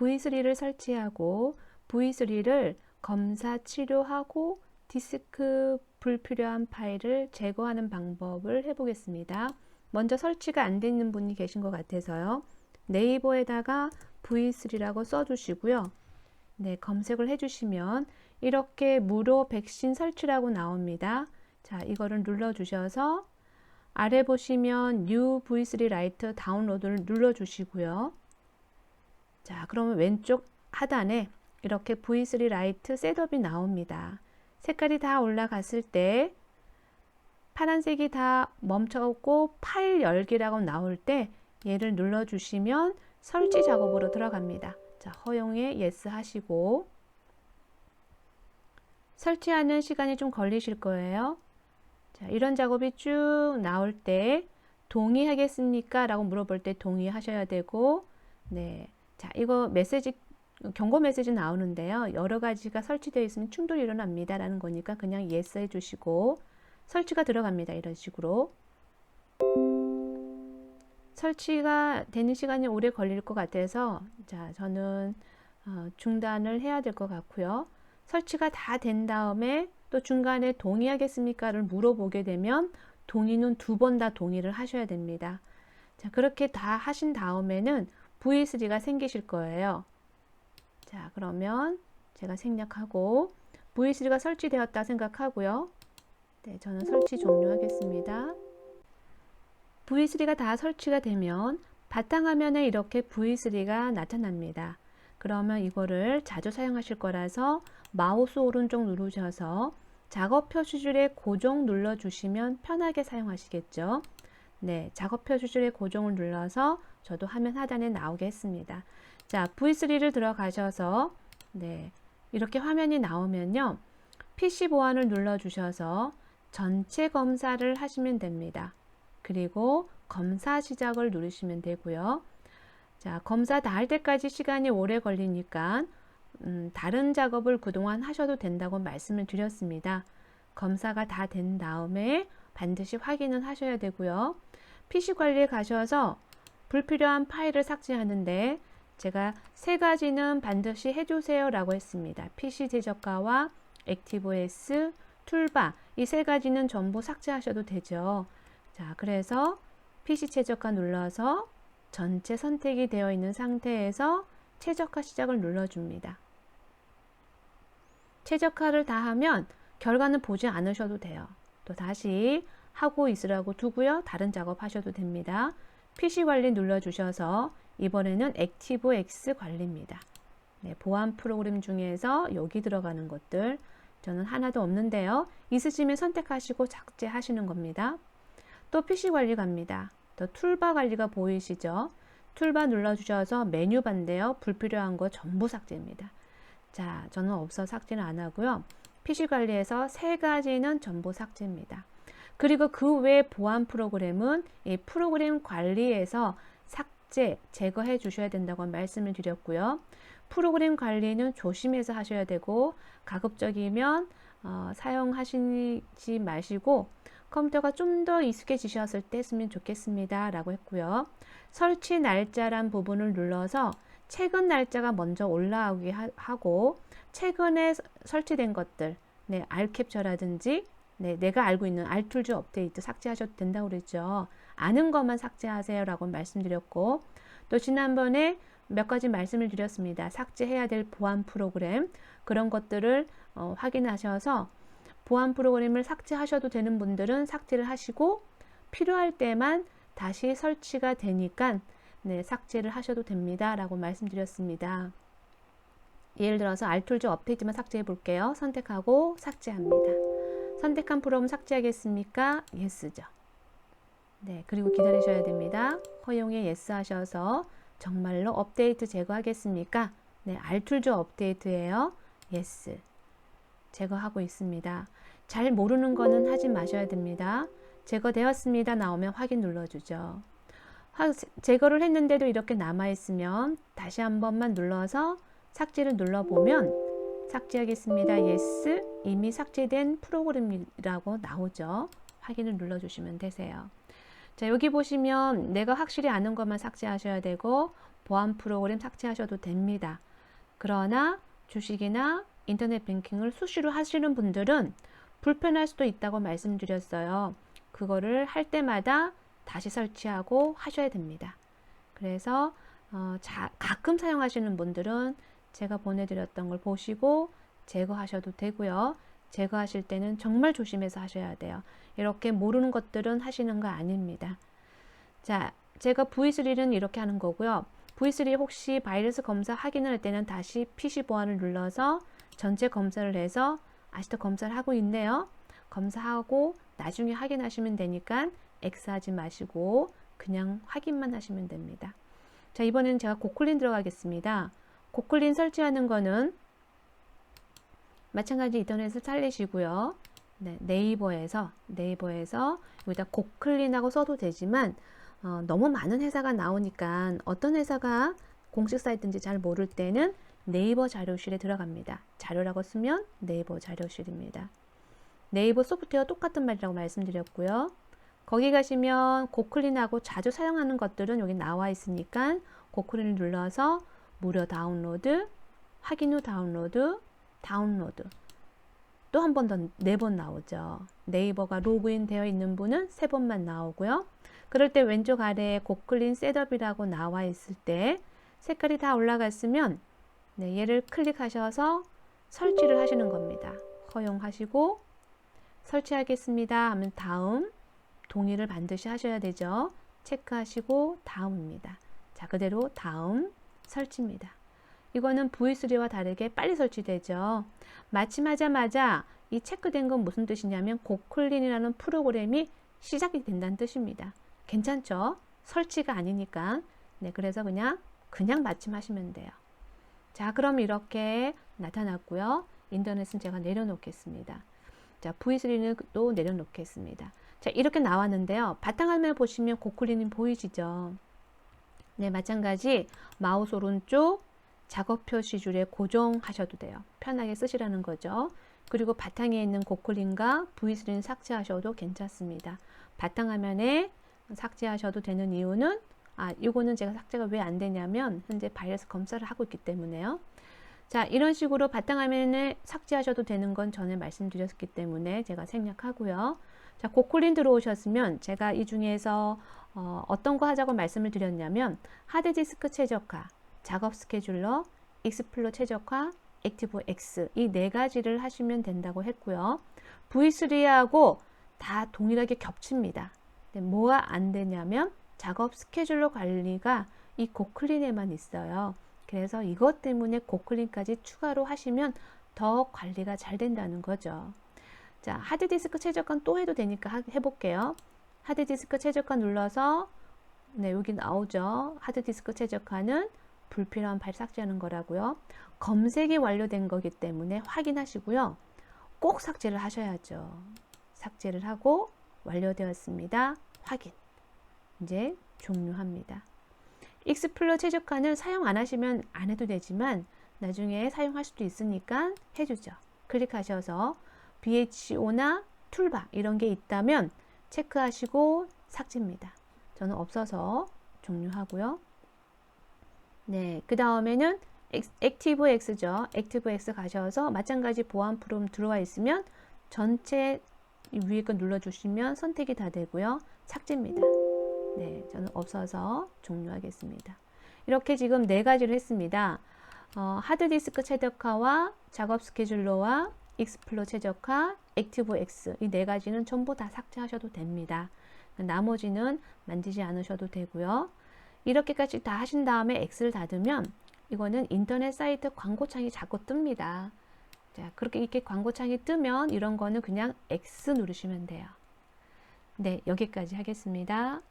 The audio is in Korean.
V3를 설치하고 V3를 검사 치료하고 디스크 불필요한 파일을 제거하는 방법을 해보겠습니다. 먼저 설치가 안 되는 분이 계신 것 같아서요. 네이버에다가 V3라고 써주시고요. 네, 검색을 해주시면 이렇게 무료 백신 설치라고 나옵니다. 자, 이거를 눌러주셔서 아래 보시면 New V3 Lite 다운로드를 눌러주시고요. 자, 그러면 왼쪽 하단에 이렇게 V3 Lite 셋업이 나옵니다. 색깔이 다 올라갔을 때 파란색이 다 멈췄고 파일 열기라고 나올 때 얘를 눌러주시면 설치 작업으로 들어갑니다. 자, 허용에 예스 하시고 설치하는 시간이 좀 걸리실 거예요. 자, 이런 작업이 쭉 나올 때 동의하겠습니까? 라고 물어볼 때 동의하셔야 되고, 네. 자, 이거 메시지, 경고 메시지 나오는데요. 여러 가지가 설치되어 있으면 충돌이 일어납니다. 라는 거니까 그냥 yes 해주시고, 설치가 들어갑니다. 이런 식으로. 설치가 되는 시간이 오래 걸릴 것 같아서, 자, 저는 중단을 해야 될 것 같고요. 설치가 다 된 다음에 또 중간에 동의하겠습니까를 물어보게 되면 동의는 2번 다 동의를 하셔야 됩니다. 자, 그렇게 다 하신 다음에는 V3가 생기실 거예요. 자, 그러면 제가 생략하고 V3가 설치되었다 생각하고요. 네, 저는 설치 종료하겠습니다. V3가 다 설치가 되면 바탕화면에 이렇게 V3가 나타납니다. 그러면 이거를 자주 사용하실 거라서 마우스 오른쪽 누르셔서 작업 표시줄에 고정 눌러주시면 편하게 사용하시겠죠. 네, 작업 표시줄에 고정을 눌러서 저도 화면 하단에 나오게 했습니다. 자, V3를 들어가셔서 네, 이렇게 화면이 나오면요. PC 보안을 눌러주셔서 전체 검사를 하시면 됩니다. 그리고 검사 시작을 누르시면 되고요. 자, 검사 다 할 때까지 시간이 오래 걸리니까 다른 작업을 그동안 하셔도 된다고 말씀을 드렸습니다. 검사가 다 된 다음에 반드시 확인을 하셔야 되고요. PC 관리에 가셔서 불필요한 파일을 삭제하는데 제가 3가지는 반드시 해주세요 라고 했습니다. PC 최저가와 액티브OS, 툴바 이 3가지는 전부 삭제하셔도 되죠. 자, 그래서 PC 최저가 눌러서 전체 선택이 되어 있는 상태에서 최적화 시작을 눌러줍니다. 최적화를 다 하면 결과는 보지 않으셔도 돼요. 또 다시 하고 있으라고 두고요. 다른 작업 하셔도 됩니다. PC 관리 눌러주셔서 이번에는 액티브X 관리입니다. 네, 보안 프로그램 중에서 여기 들어가는 것들 저는 하나도 없는데요. 있으시면 선택하시고 삭제하시는 겁니다. 또 PC 관리 갑니다. 또 툴바 관리가 보이시죠? 툴바 눌러주셔서 메뉴바인데요. 불필요한 거 전부 삭제입니다. 자, 저는 없어 삭제는 안 하고요. PC 관리에서 3가지는 전부 삭제입니다. 그리고 그 외 보안 프로그램은 이 프로그램 관리에서 삭제, 제거해 주셔야 된다고 말씀을 드렸고요. 프로그램 관리는 조심해서 하셔야 되고 가급적이면 사용하시지 마시고 컴퓨터가 좀 더 익숙해지셨을 때 쓰면 좋겠습니다 라고 했고요. 설치 날짜란 부분을 눌러서 최근 날짜가 먼저 올라오게 하고 최근에 설치된 것들 네, 알캡처라든지 네, 내가 알고 있는 알툴즈 업데이트 삭제하셔도 된다고 그랬죠. 아는 것만 삭제하세요 라고 말씀드렸고 또 지난번에 몇 가지 말씀을 드렸습니다. 삭제해야 될 보안 프로그램 그런 것들을 확인하셔서 보안 프로그램을 삭제하셔도 되는 분들은 삭제를 하시고 필요할 때만 다시 설치가 되니까 네, 삭제를 하셔도 됩니다 라고 말씀드렸습니다. 예를 들어서 알툴즈 업데이트만 삭제해 볼게요. 선택하고 삭제합니다. 선택한 프로그램 삭제하겠습니까? 예스죠. 네, 그리고 기다리셔야 됩니다. 허용에 예스 하셔서 정말로 업데이트 제거하겠습니까? 네, 알툴즈 업데이트예요. 예스. 제거하고 있습니다. 잘 모르는 거는 하지 마셔야 됩니다. 제거되었습니다. 나오면 확인 눌러주죠. 제거를 했는데도 이렇게 남아있으면 다시 한 번만 눌러서 삭제를 눌러보면 삭제하겠습니다. 예스. 이미 삭제된 프로그램이라고 나오죠. 확인을 눌러주시면 되세요. 자, 여기 보시면 내가 확실히 아는 것만 삭제하셔야 되고 보안 프로그램 삭제하셔도 됩니다. 그러나 주식이나 인터넷 뱅킹을 수시로 하시는 분들은 불편할 수도 있다고 말씀드렸어요. 그거를 할 때마다 다시 설치하고 하셔야 됩니다. 그래서 가끔 사용하시는 분들은 제가 보내드렸던 걸 보시고 제거하셔도 되고요. 제거하실 때는 정말 조심해서 하셔야 돼요. 이렇게 모르는 것들은 하시는 거 아닙니다. 자, 제가 V3는 이렇게 하는 거고요. V3 혹시 바이러스 검사 확인을 할 때는 다시 PC 보안을 눌러서 전체 검사를 해서 아직도 검사를 하고 있네요. 검사하고 나중에 확인하시면 되니까 X하지 마시고 그냥 확인만 하시면 됩니다. 자, 이번에는 제가 고클린 들어가겠습니다. 고클린 설치하는 거는 마찬가지 인터넷을 살리시고요. 네, 네이버에서 여기다 고클린하고 써도 되지만 너무 많은 회사가 나오니까 어떤 회사가 공식 사이트인지 잘 모를 때는 네이버 자료실에 들어갑니다. 자료라고 쓰면 네이버 자료실입니다. 네이버 소프트웨어 똑같은 말이라고 말씀드렸고요. 거기 가시면 고클린하고 자주 사용하는 것들은 여기 나와 있으니까 고클린을 눌러서 무료 다운로드, 확인 후 다운로드, 또 한 번 더 4번 나오죠. 네이버가 로그인 되어 있는 분은 3번만 나오고요. 그럴 때 왼쪽 아래에 고클린 셋업이라고 나와 있을 때 색깔이 다 올라갔으면 네, 얘를 클릭하셔서 설치를 하시는 겁니다. 허용하시고 설치하겠습니다 하면 다음, 동의를 반드시 하셔야 되죠. 체크하시고 다음입니다. 자, 그대로 다음, 설치입니다. 이거는 V3와 다르게 빨리 설치되죠. 마침 하자마자 이 체크된 건 무슨 뜻이냐면 고클린이라는 프로그램이 시작이 된다는 뜻입니다. 괜찮죠? 설치가 아니니까. 네, 그래서 그냥 마침 하시면 돼요. 자, 그럼 이렇게 나타났고요. 인터넷은 제가 내려놓겠습니다. 자, V3는 또 내려놓겠습니다. 자, 이렇게 나왔는데요. 바탕화면을 보시면 고클린이 보이시죠? 네, 마찬가지 마우스 오른쪽 작업 표시줄에 고정하셔도 돼요. 편하게 쓰시라는 거죠. 그리고 바탕에 있는 고클린과 V3는 삭제하셔도 괜찮습니다. 바탕화면에 삭제하셔도 되는 이유는 이거는 제가 삭제가 왜 안 되냐면 현재 바이러스 검사를 하고 있기 때문에요. 자, 이런 식으로 바탕화면에 삭제하셔도 되는 건 전에 말씀드렸기 때문에 제가 생략하고요. 자, 고클린 들어오셨으면 제가 이 중에서 어떤 거 하자고 말씀을 드렸냐면 하드디스크 최적화, 작업 스케줄러, 익스플로 최적화, 액티브 X 이 4가지를 하시면 된다고 했고요. V3하고 다 동일하게 겹칩니다. 뭐가 안 되냐면 작업 스케줄러 관리가 이 고클린에만 있어요. 그래서 이것 때문에 고클린까지 추가로 하시면 더 관리가 잘 된다는 거죠. 자, 하드디스크 최적화는 또 해도 되니까 해볼게요. 하드디스크 최적화 눌러서 네, 여기 나오죠. 하드디스크 최적화는 불필요한 파일 삭제하는 거라고요. 검색이 완료된 거기 때문에 확인하시고요. 꼭 삭제를 하셔야죠. 삭제를 하고 완료되었습니다. 확인. 이제 종료합니다. 익스플로 최적화는 사용 안 하시면 안 해도 되지만 나중에 사용할 수도 있으니까 해주죠. 클릭하셔서 BHO나 툴바 이런 게 있다면 체크하시고 삭제입니다. 저는 없어서 종료하고요. 네, 그 다음에는 액티브 X죠. 액티브 X 가셔서 마찬가지 보안 프로그램 들어와 있으면 전체 위에 거 눌러주시면 선택이 다 되고요. 삭제입니다. 네, 저는 없어서 종료하겠습니다. 이렇게 지금 4가지를 했습니다. 하드디스크 최적화와 작업 스케줄러와 익스플로 최적화, 액티브 X 이 4가지는 전부 다 삭제하셔도 됩니다. 나머지는 만지지 않으셔도 되고요. 이렇게까지 다 하신 다음에 X를 닫으면 이거는 인터넷 사이트 광고창이 자꾸 뜹니다. 자, 그렇게 이렇게 광고창이 뜨면 이런 거는 그냥 X 누르시면 돼요. 네, 여기까지 하겠습니다.